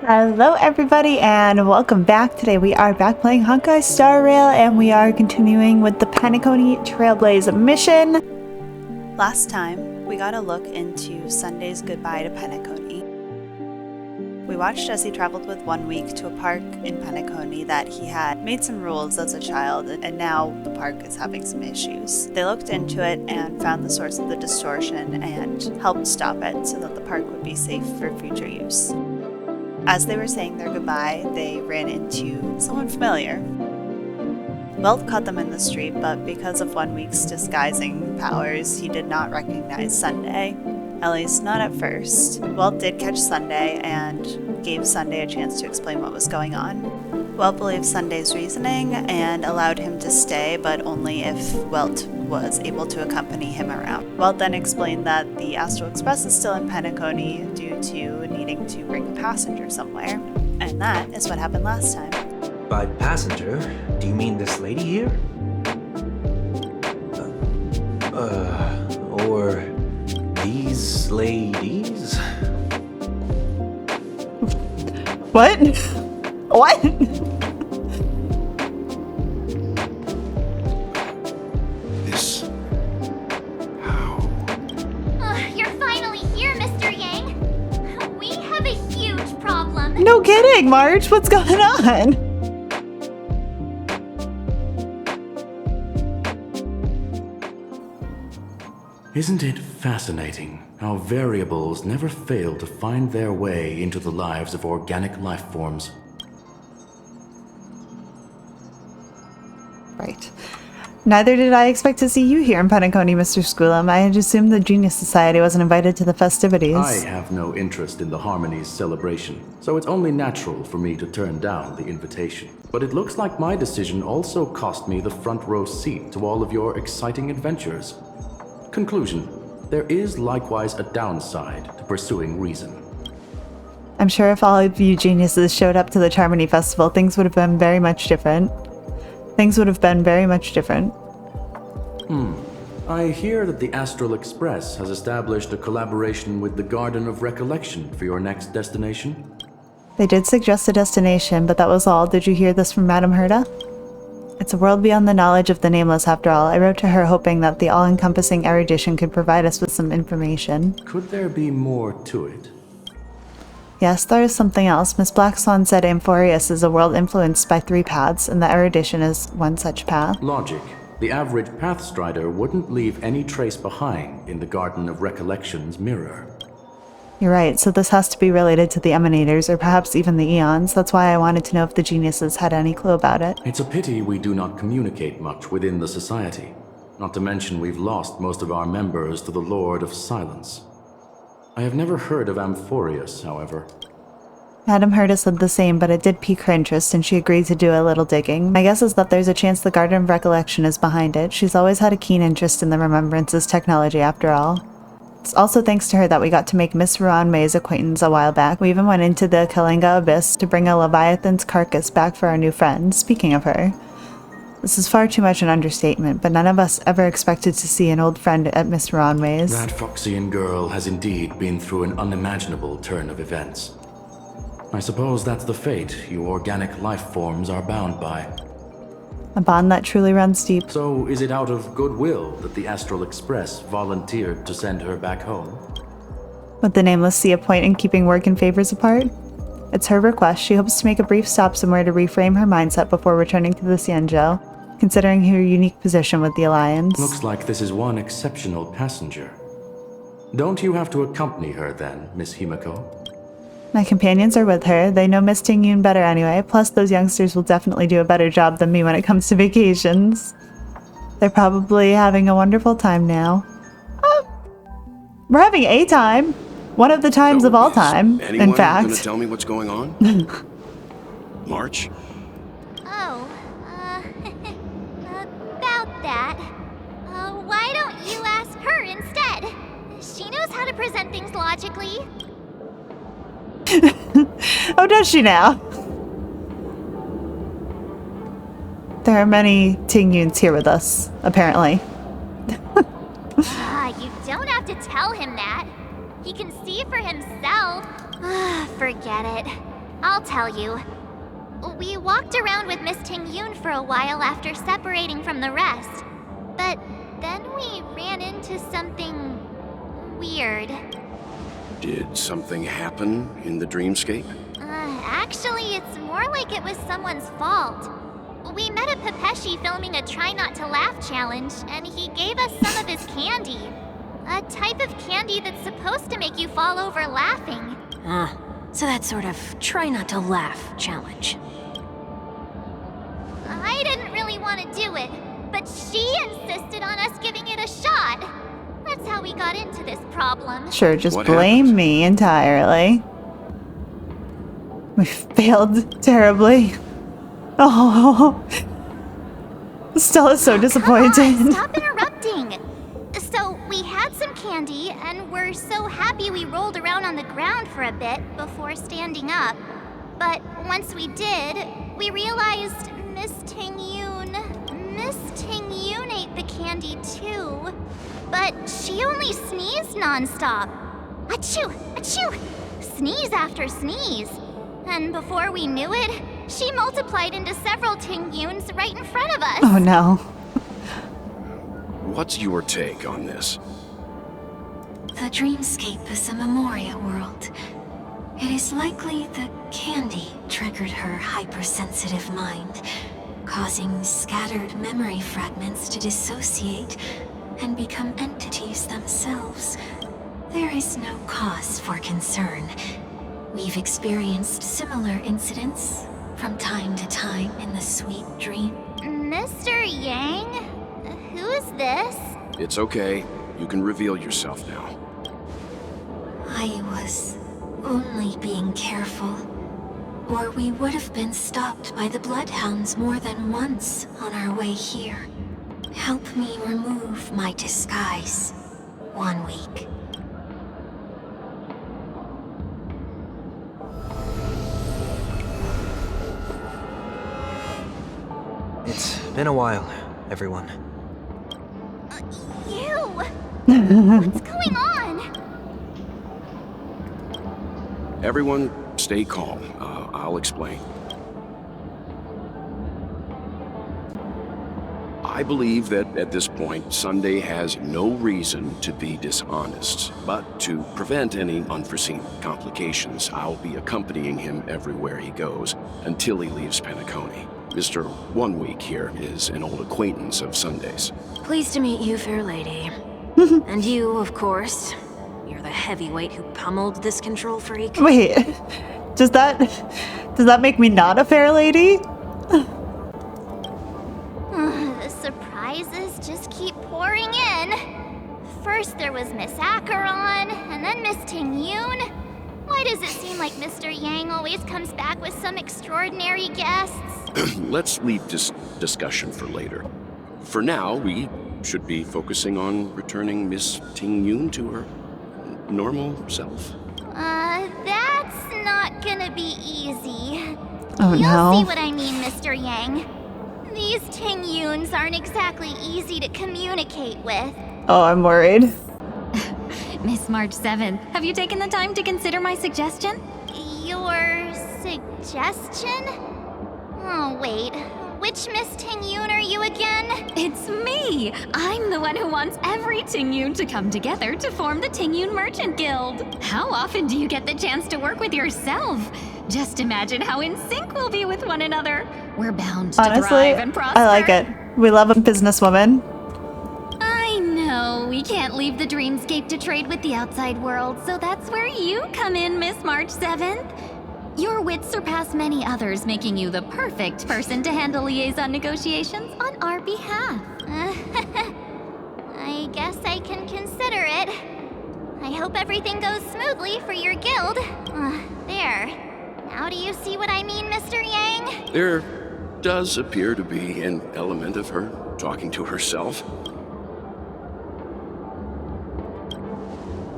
Hello everybody and welcome back. Today we are back playing Honkai Star Rail and we are continuing with the Penacony Trailblaze mission. Last time we got a look into Sunday's goodbye to Penacony. We watched as he traveled with 1 week to a park in Penacony that he had made some rules as a child, and now the park is having some issues. They looked into it and found the source of the distortion and helped stop it so that the park would be safe for future use. As they were saying their goodbye, they ran into someone familiar. Welt caught them in the street, but because of 1 week's disguising powers, he did not recognize Sunday. At least not at first. Welt did catch Sunday and gave Sunday a chance to explain what was going on. Welt believed Sunday's reasoning and allowed him to stay, but only if Welt was able to accompany him around. Welt then explained that the Astral Express is still in Penacony due to needing to bring a passenger somewhere, and that is what happened last time. By passenger, do you mean this lady here? Or these ladies? What? What? This... how? You're finally here, Mr. Yang. We have a huge problem. No kidding, Marge. What's going on? Isn't it fascinating how variables never fail to find their way into the lives of organic life forms? Right. Neither did I expect to see you here in Penacony, Mr. Squilum. I had assumed the Genius Society wasn't invited to the festivities. I have no interest in the Harmony's celebration, so it's only natural for me to turn down the invitation. But it looks like my decision also cost me the front row seat to all of your exciting adventures. Conclusion: there is likewise a downside to pursuing reason. I'm sure if all of you geniuses showed up to the Charmony Festival, things would have been very much different. I hear that the Astral Express has established a collaboration with the Garden of Recollection for your next destination. They did suggest a destination, but that was all. Did you hear this from Madame Herta? It's a world beyond the knowledge of the Nameless, after all. I wrote to her hoping that the all-encompassing erudition could provide us with some information. Could there be more to it? Yes, there is something else. Miss Blackswan said Amphorius is a world influenced by 3 paths, and the erudition is one such path. Logic. The average Pathstrider wouldn't leave any trace behind in the Garden of Recollection's mirror. You're right, so this has to be related to the Emanators, or perhaps even the Eons. That's why I wanted to know if the geniuses had any clue about it. It's a pity we do not communicate much within the society. Not to mention we've lost most of our members to the Lord of Silence. I have never heard of Amphorius, however. Madame Herta said the same, but it did pique her interest, and she agreed to do a little digging. My guess is that there's a chance the Garden of Recollection is behind it. She's always had a keen interest in the Remembrance's technology, after all. It's also thanks to her that we got to make Miss Ruan May's acquaintance a while back. We even went into the Kalinga Abyss to bring a Leviathan's carcass back for our new friend. Speaking of her, this is far too much an understatement, but none of us ever expected to see an old friend at Miss Ruan May's. That Foxian girl has indeed been through an unimaginable turn of events. I suppose that's the fate you organic life forms are bound by. A bond that truly runs deep. So is it out of goodwill that the Astral Express volunteered to send her back home? Would the Nameless see a point in keeping work and favors apart? It's her request. She hopes to make a brief stop somewhere to reframe her mindset before returning to the Xianzhou, considering her unique position with the Alliance. Looks like this is one exceptional passenger. Don't you have to accompany her then, Miss Himiko? My companions are with her. They know Miss Tingyun better anyway, plus those youngsters will definitely do a better job than me when it comes to vacations. They're probably having a wonderful time now. We're having a time. One of the times of all time, in fact. Gonna tell me what's going on? March? Oh, about that. Why don't you ask her instead? She knows how to present things logically. Oh, does she now? There are many Tingyuns here with us, apparently. You don't have to tell him that. He can see for himself. Forget it. I'll tell you. We walked around with Miss Tingyun for a while after separating from the rest. But then we ran into something weird. Did something happen in the dreamscape? Actually, it's more like it was someone's fault. We met a Pepeshi filming a Try Not to Laugh challenge, and he gave us some of his candy. A type of candy that's supposed to make you fall over laughing. So that sort of try not to laugh challenge. I didn't really want to do it, but she insisted on us giving it a shot. That's how we got into this problem. Sure, just What blame happened? me entirely. We failed terribly. Oh, Stella's so disappointed. Come on, stop interrupting. So we had some candy, and we're so happy we rolled around on the ground for a bit before standing up. But once we did, we realized Miss Tingyun ate the candy too. But she only sneezed nonstop. Achoo! Achoo! Sneeze after sneeze. And before we knew it, she multiplied into several Tingyuns right in front of us. Oh no. What's your take on this? The dreamscape is a memoria world. It is likely the candy triggered her hypersensitive mind, causing scattered memory fragments to dissociate and become entities themselves. There is no cause for concern. We've experienced similar incidents from time to time in the sweet dream. Mr. Yang? Who's this? It's okay. You can reveal yourself now. I was only being careful, or we would have been stopped by the Bloodhounds more than once on our way here. Help me remove my disguise. 1 week. It's been a while, everyone. You! What's going on? Everyone, stay calm. I'll explain. I believe that at this point, Sunday has no reason to be dishonest. But to prevent any unforeseen complications, I'll be accompanying him everywhere he goes until he leaves Penacony. Mr. 1 Week here is an old acquaintance of Sunday's. Pleased to meet you, fair lady. And you, of course. You're the heavyweight who pummeled this control freak. Wait, does that make me not a fair lady? The surprises just keep pouring in. First there was Miss Acheron, and then Miss Tingyun. Why does it seem like Mr. Yang always comes back with some extraordinary guests? Let's leave this discussion for later. For now, we should be focusing on returning Miss Tingyun to her normal self. That's not gonna be easy. Oh You'll no. see what I mean, Mr. Yang. These Tingyuns aren't exactly easy to communicate with. Oh, I'm worried. Miss March 7th, have you taken the time to consider my suggestion? Your suggestion? Oh, wait. Which Miss Tingyun are you again? It's me! I'm the one who wants every Tingyun to come together to form the Tingyun Merchant Guild. How often do you get the chance to work with yourself? Just imagine how in sync we'll be with one another. We're bound to Honestly, thrive and prosper. I like it. We love a businesswoman. I know we can't leave the dreamscape to trade with the outside world, so that's where you come in, Miss March 7th. Your wits surpass many others, making you the perfect person to handle liaison negotiations on our behalf. I guess I can consider it. I hope everything goes smoothly for your guild. There. Now do you see what I mean, Mr. Yang? There does appear to be an element of her talking to herself.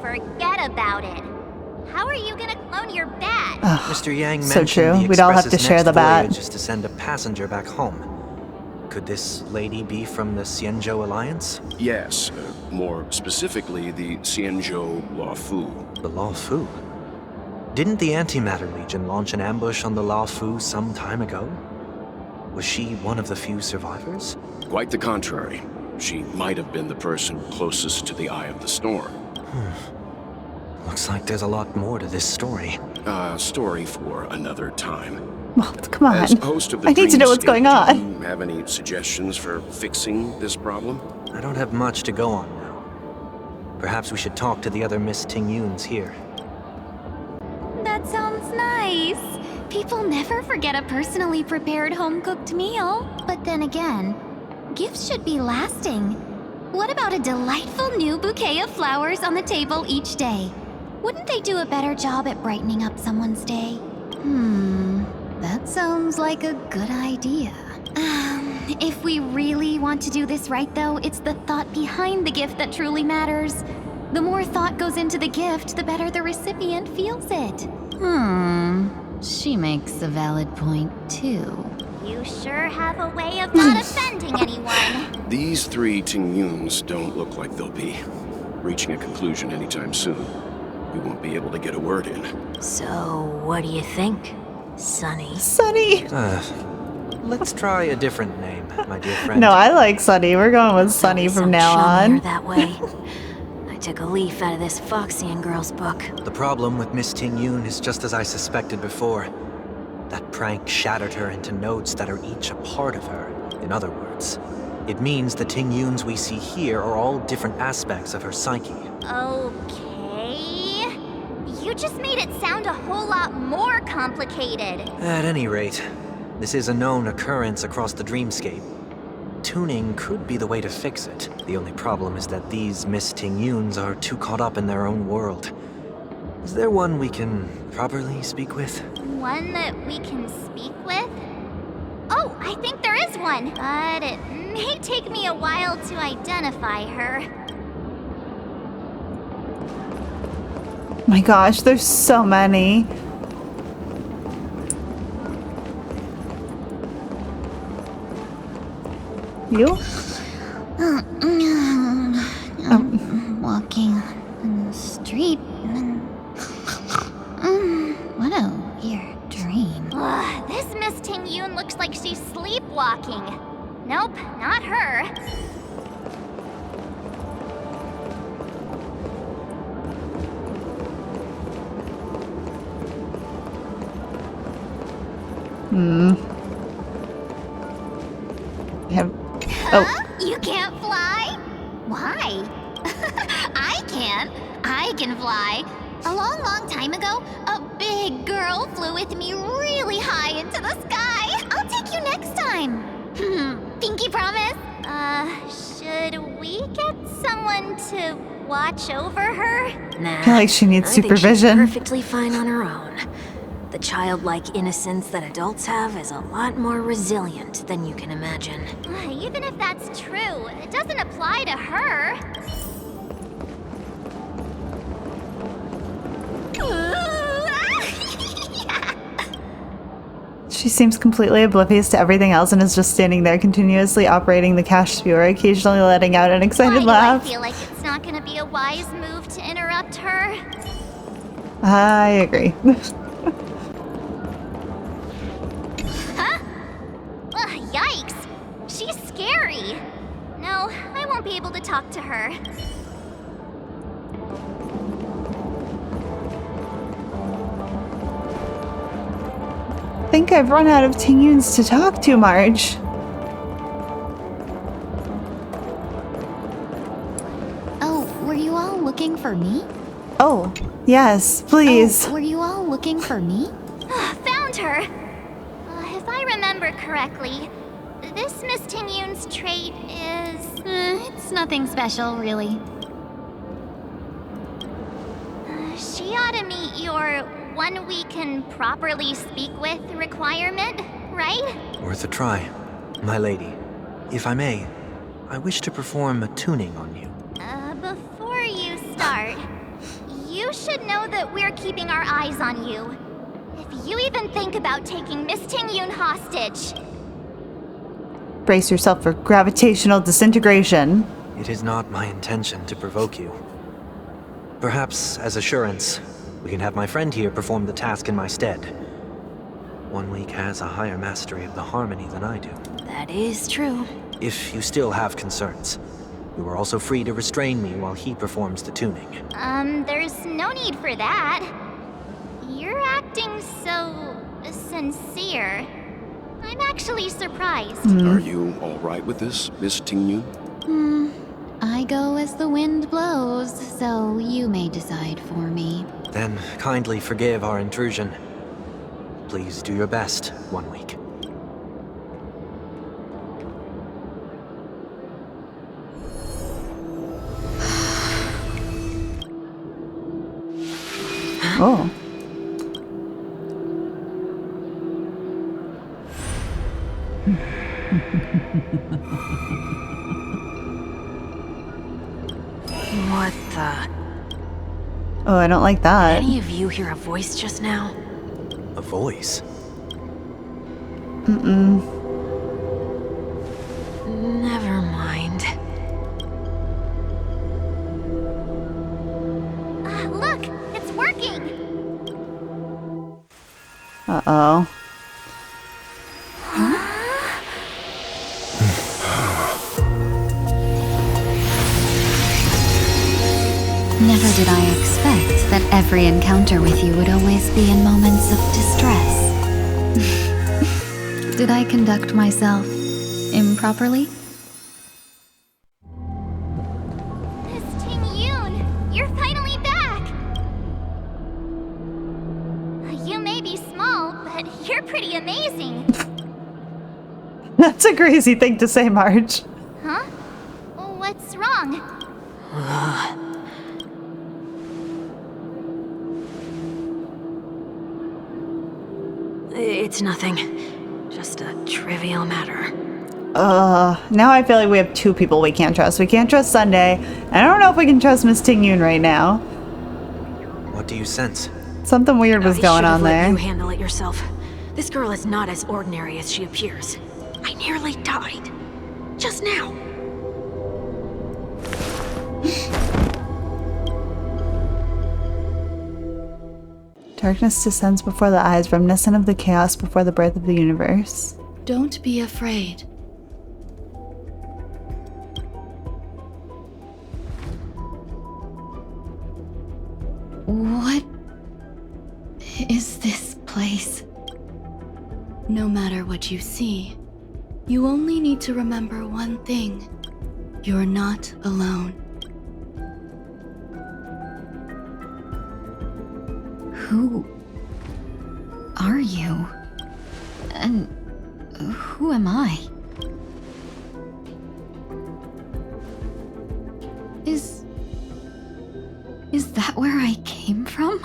Forget about it. How are you gonna clone your bat? Mr. Yang So mentioned true. the We'd all have to Express's share next the bat. voyage is to send a passenger back home. Could this lady be from the Xianzhou Alliance? Yes, more specifically, the Xianzhou Luofu. The Luofu? Didn't the Antimatter Legion launch an ambush on the La Fu some time ago? Was she one of the few survivors? Quite the contrary. She might have been the person closest to the eye of the storm. Looks like there's a lot more to this story. Story for another time. Well, come on. As host of the I need to know what's Dreamscape, going on. Do you have any suggestions for fixing this problem? I don't have much to go on now. Perhaps we should talk to the other Miss Tingyuns here. That sounds nice. People never forget a personally prepared home-cooked meal. But then again, gifts should be lasting. What about a delightful new bouquet of flowers on the table each day? Wouldn't they do a better job at brightening up someone's day? That sounds like a good idea. If we really want to do this right, though, it's the thought behind the gift that truly matters. The more thought goes into the gift, the better the recipient feels it. She makes a valid point, too. You sure have a way of not offending anyone. These three Tingyuns don't look like they'll be reaching a conclusion anytime soon. We won't be able to get a word in. So, what do you think, Sunny? Sunny. Let's try a different name, my dear friend. No, I like Sunny. We're going with Sunny from Some now chummier on. that way. I took a leaf out of this Foxian girl's book. The problem with Miss Tingyun is just as I suspected before. That prank shattered her into notes that are each a part of her. In other words, it means the Tingyuns we see here are all different aspects of her psyche. Okay. You just made it sound a whole lot more complicated. At any rate, this is a known occurrence across the dreamscape. Tuning could be the way to fix it. The only problem is that these Miss Tingyuns are too caught up in their own world. Is there one we can properly speak with? One that we can speak with? Oh, I think there is one. But it may take me a while to identify her. My gosh, there's so many. You? Walking on the street and what a weird dream. Ugh, this Miss Tingyun looks like she's sleepwalking. Nope, not her. Oh, You can't fly? Why? I can. I can fly. A long, long time ago, a big girl flew with me really high into the sky. I'll take you next time. Pinky promise? Should we get someone to watch over her? Nah, I feel like she needs I think she's supervision. perfectly fine on her own. The childlike innocence that adults have is a lot more resilient than you can imagine. Even if that's true, it doesn't apply to her. She seems completely oblivious to everything else and is just standing there continuously operating the cash spewer, occasionally letting out an excited laugh. I feel like it's not gonna be a wise move to interrupt her. I agree. Yikes! She's scary. No, I won't be able to talk to her. I think I've run out of Tingyuns to talk to, Marge. Oh, were you all looking for me? Oh, yes, please. Oh, were you all looking for me? Found her! If I remember correctly, this Miss Tingyun's trait is... It's nothing special, really. She ought to meet your one we can properly speak with requirement, right? Worth a try. My lady, if I may, I wish to perform a tuning on you. Before you start, you should know that we're keeping our eyes on you. If you even think about taking Miss Tingyun hostage... Brace yourself for gravitational disintegration. It is not my intention to provoke you. Perhaps, as assurance, We can have my friend here perform the task in my stead. 1 week has a higher mastery of the harmony than I do. That is true. If you still have concerns, you are also free to restrain me while he performs the tuning. There's no need for that. You're acting so sincere. I'm actually surprised. Are you all right with this, Miss Tingyun? I go as the wind blows, so you may decide for me. Then kindly forgive our intrusion. Please do your best, 1 week. Oh. What the? Oh, I don't like that. Any of you hear a voice just now? A voice? Never mind. Look, it's working. Uh-oh. Never did I expect that every encounter with you would always be in moments of distress. Did I conduct myself improperly? Miss Tingyun, you're finally back. You may be small, but you're pretty amazing. That's a crazy thing to say, Marge. Huh? What's wrong? It's nothing. Just a trivial matter. Now I feel like we have two people we can't trust. We can't trust Sunday, and I don't know if we can trust Miss Tingyun right now. What do you sense? Something weird was going on Let there. you handle it yourself. This girl is not as ordinary as she appears. I nearly died. Just now. Darkness descends before the eyes, reminiscent of the chaos before the birth of the universe. Don't be afraid. What is this place? No matter what you see, you only need to remember one thing. You're not alone. Who are you? And who am I? Is that where I came from?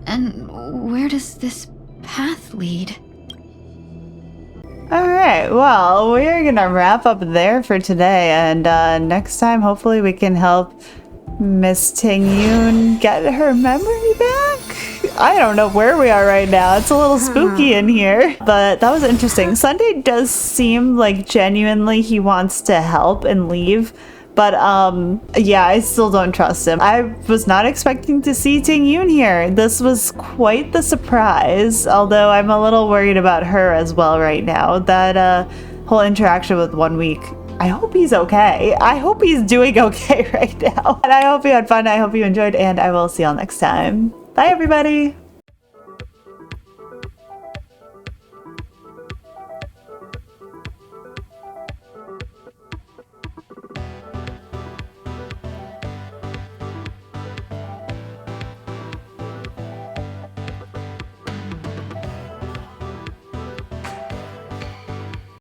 And where does this path lead? Alright, well, we're gonna wrap up there for today, and next time, hopefully we can help Miss Tingyun get her memory back? I don't know where we are right now. It's a little spooky in here, but that was interesting. Sunday does seem like genuinely he wants to help and leave, but yeah, I still don't trust him. I was not expecting to see Tingyun here. This was quite the surprise, although I'm a little worried about her as well right now. That whole interaction with 1 week. I hope he's okay. I hope he's doing okay right now. And I hope you had fun. I hope you enjoyed, and I will see y'all next time. Bye, everybody.